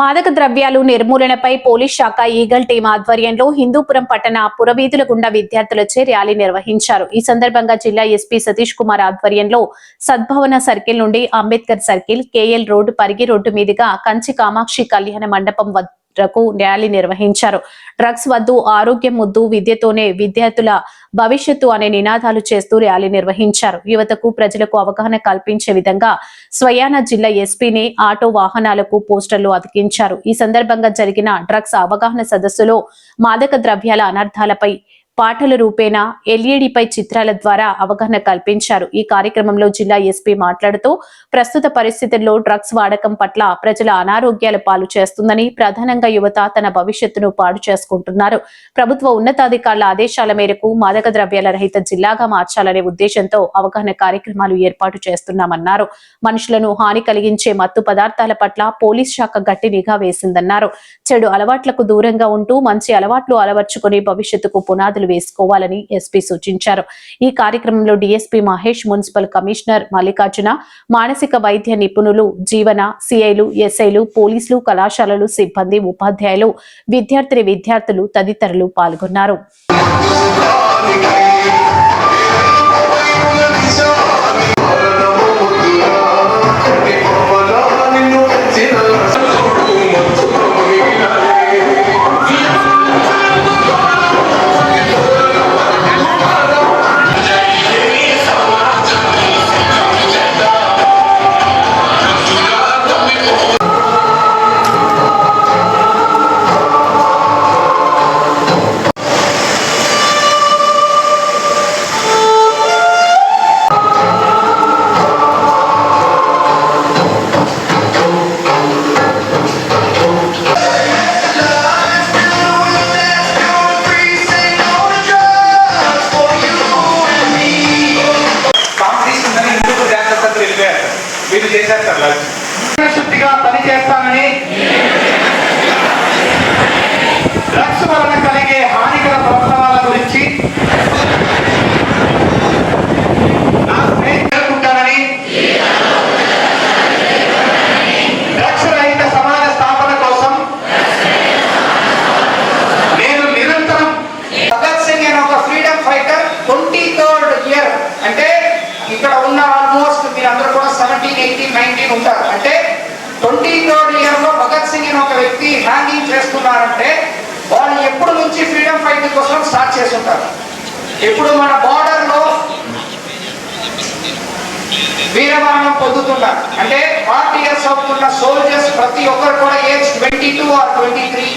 మాదక ద్రవ్యాలు నిర్మూలనపై పోలీస్ శాఖ ఈగల్ టీం ఆధ్వర్యంలో హిందూపురం పట్టణ పురవీధుల గుండా విద్యార్థులచే ర్యాలీ నిర్వహించారు. ఈ సందర్భంగా జిల్లా ఎస్పీ సతీష్ కుమార్ ఆధ్వర్యంలో సద్భవన సర్కిల్ నుండి Ambedkar circle, KL road, Parigi road మీదుగా కంచి కామాక్షి కళ్యాణ మండపం ర్యాలీ నిర్వహించారు. డ్రగ్స్ వద్దు, ఆరోగ్యం ముద్దు, విద్యతోనే విద్యార్థుల భవిష్యత్తు అనే నినాదాలు చేస్తూ ర్యాలీ నిర్వహించారు. యువతకు, ప్రజలకు అవగాహన కల్పించే విధంగా స్వయాన జిల్లా ఎస్పీని ఆటో వాహనాలకు పోస్టర్లు అతికించారు. ఈ సందర్భంగా జరిగిన డ్రగ్స్ అవగాహన సదస్సులో మాదక ద్రవ్యాల అనర్థాలపై పాటల రూపేణ ఎల్ఈడిపై చిత్రాల ద్వారా అవగాహన కల్పించారు. ఈ కార్యక్రమంలో జిల్లా ఎస్పీ మాట్లాడుతూ ప్రస్తుత పరిస్థితుల్లో డ్రగ్స్ వాడకం పట్ల ప్రజల అనారోగ్యాల పాలు చేస్తుందని, ప్రధానంగా యువత తన భవిష్యత్తును పాడు చేసుకుంటున్నారు. ప్రభుత్వ ఉన్నతాధికారుల ఆదేశాల మేరకు మాదక ద్రవ్యాల రహిత జిల్లాగా మార్చాలనే ఉద్దేశంతో అవగాహన కార్యక్రమాలు ఏర్పాటు చేస్తున్నామన్నారు. మనుషులను హాని కలిగించే మత్తు పదార్థాల పట్ల పోలీస్ శాఖ గట్టి నిఘా వేసిందన్నారు. చెడు అలవాట్లకు దూరంగా ఉంటూ మంచి అలవాట్లు అలవర్చుకుని భవిష్యత్తుకు పునాదులు వేసుకోవాలని ఎస్పీ సూచించారు. ఈ కార్యక్రమంలో DSP Mahesh, municipal commissioner Mallikarjuna, మానసిక వైద్య నిపుణులు జీవన, సిఐలు, ఎస్ఐలు, పోలీసులు, కళాశాలలు సిబ్బంది, ఉపాధ్యాయులు, విద్యార్థులు తదితరులు పాల్గొన్నారు. మీరు చేశారు సార్, శుద్ధిగా పని చేస్తానని, డ్రగ్స్ వలన కలిగే హానికర ప్రభావాల గురించి నా స్నేహితులుంటానని, డ్రగ్స్ రహిత సమాజ స్థాపన కోసం నేను నిరంతరం. భగత్ సింగ్ అనే ఒక ఫ్రీడమ్ ఫైటర్ 23rd ఇయర్, అంటే ఇక్కడ ఉన్న ఆల్మోస్ట్ మీరందరూ కూడా 17, 18, 19 ఉంటారు. అంటే 23rd ఇయర్ లో భగత్ సింగ్ అని ఒక వ్యక్తి హ్యాంగింగ్ చేస్తున్నారంటే వాళ్ళు ఎప్పుడు నుంచి ఫ్రీడమ్ ఫైట్ కోసం స్టార్ట్ చేసి ఉంటారు. ఇప్పుడు మన బార్డర్ లో వీరమరణం పొందుతున్నారు. అంటే 40 years అవుతున్న సోల్జర్స్ ప్రతి ఒక్కరు కూడా ఏజ్ 22 or 23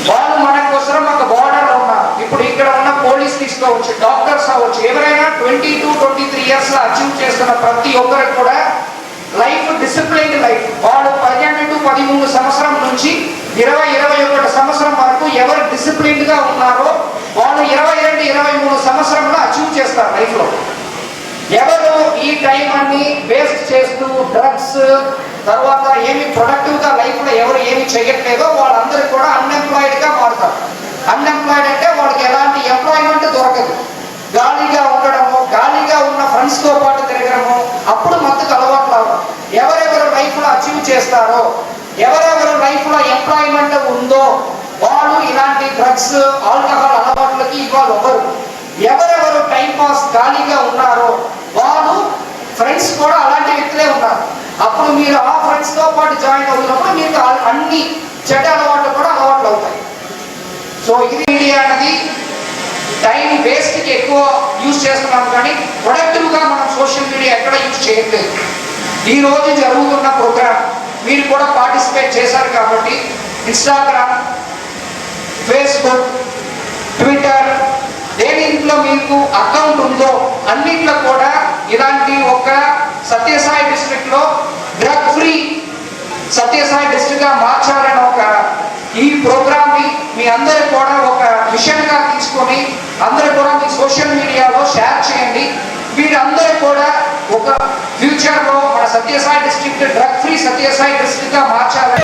వాళ్ళు మన కోసం ఒక బార్డర్ లో ఉన్నారు. ఇప్పుడు ఇక్కడ ఉన్న పోలీస్ తీసుకోవచ్చు, డాక్టర్స్ అవ్వచ్చు, ఎవరైనా 22, 23 years లో అచీవ్ చేస్తున్న ప్రతి ఒక్కరికి కూడా లైఫ్ డిసిప్లైన్డ్ లైఫ్. వాళ్ళు 12 to 13 సంవత్సరం నుంచి 20, 21 సంవత్సరం వరకు ఎవరు డిసిప్లైన్డ్ గా ఉన్నారో వాళ్ళు 22, 23 సంవత్సరంలో అచీవ్ చేస్తారు లైఫ్ లో. ఎవరు ఈ టైం అన్ని వేస్ట్ చేస్తూ డ్రగ్స్ తర్వాత ఏమి ప్రొడక్టివ్ గా లైఫ్ లో ఎవరు ఏమి చేయట్లేదో వాళ్ళందరూ కూడా అన్ఎంప్లాయిడ్ గా మారుతారు. అన్ఎంప్లాయిడ్ అంటే వాళ్ళకి ఎలాంటి ఎంప్లాయ్మెంట్ దొరకదు. గాలిగా ఉండడము, గాలిగా ఉన్న ఫ్రెండ్స్ తో పాటు తిరగడము, అప్పుడు మత్తుకు అలవాట్లు అవ్వడం. ఎవరెవరు లైఫ్ లో అచీవ్ చేస్తారో, ఎవరెవరు లైఫ్ లో ఎంప్లాయ్మెంట్ ఉందో వాళ్ళు ఇలాంటి డ్రగ్స్, ఆల్కహాల్ అలవాట్లకి ఇవాళ అవ్వరు. ఎవరెవరు టైం పాస్ గాలిగా ఉన్నారో వాళ్ళు ఫ్రెండ్స్ కూడా అలాంటి వ్యక్తులే ఉన్నారు. అప్పుడు మీరు ఆ ఫ్రెండ్స్ తో పాటు జాయిన్ అవుతున్నప్పుడు మీకు అన్ని చెడ్డ అలవాట్లు కూడా అలవాట్లు అవుతాయి. సో ఇది మీడియా అనేది టైం వేస్ట్ కి ఎక్కువ యూజ్ చేస్తున్నాం, కానీ ప్రొడక్టివ్ గా మనం సోషల్ మీడియా ఎక్కడ యూజ్ చేయట్లేదు. ఈ రోజు జరుగుతున్న ప్రోగ్రామ్ మీరు కూడా పార్టిసిపేట్ చేశారు కాబట్టి ఇన్స్టాగ్రామ్, ఫేస్బుక్, ట్విట్టర్ దేనింట్లో మీకు అకౌంట్ ఉందో అన్నింటిలో కూడా ఇలాంటి ఒక సత్యసాయి డిస్ట్రిక్ట్ లో డ్రగ్ ఫ్రీ సత్యసాయి డిస్ట్రిక్ట్ గా మార్చాలని ఒక ఈ ప్రోగ్రామ్ ని మీ అందరూ కూడా ఒక మిషన్ గా తీసుకొని అందరూ కూడా మీ సోషల్ మీడియాలో షేర్ చేయండి. వీరందరూ కూడా ఒక ఫ్యూచర్ లో మన Sathya Sai district drug free Sathya Sai district గా మార్చాలని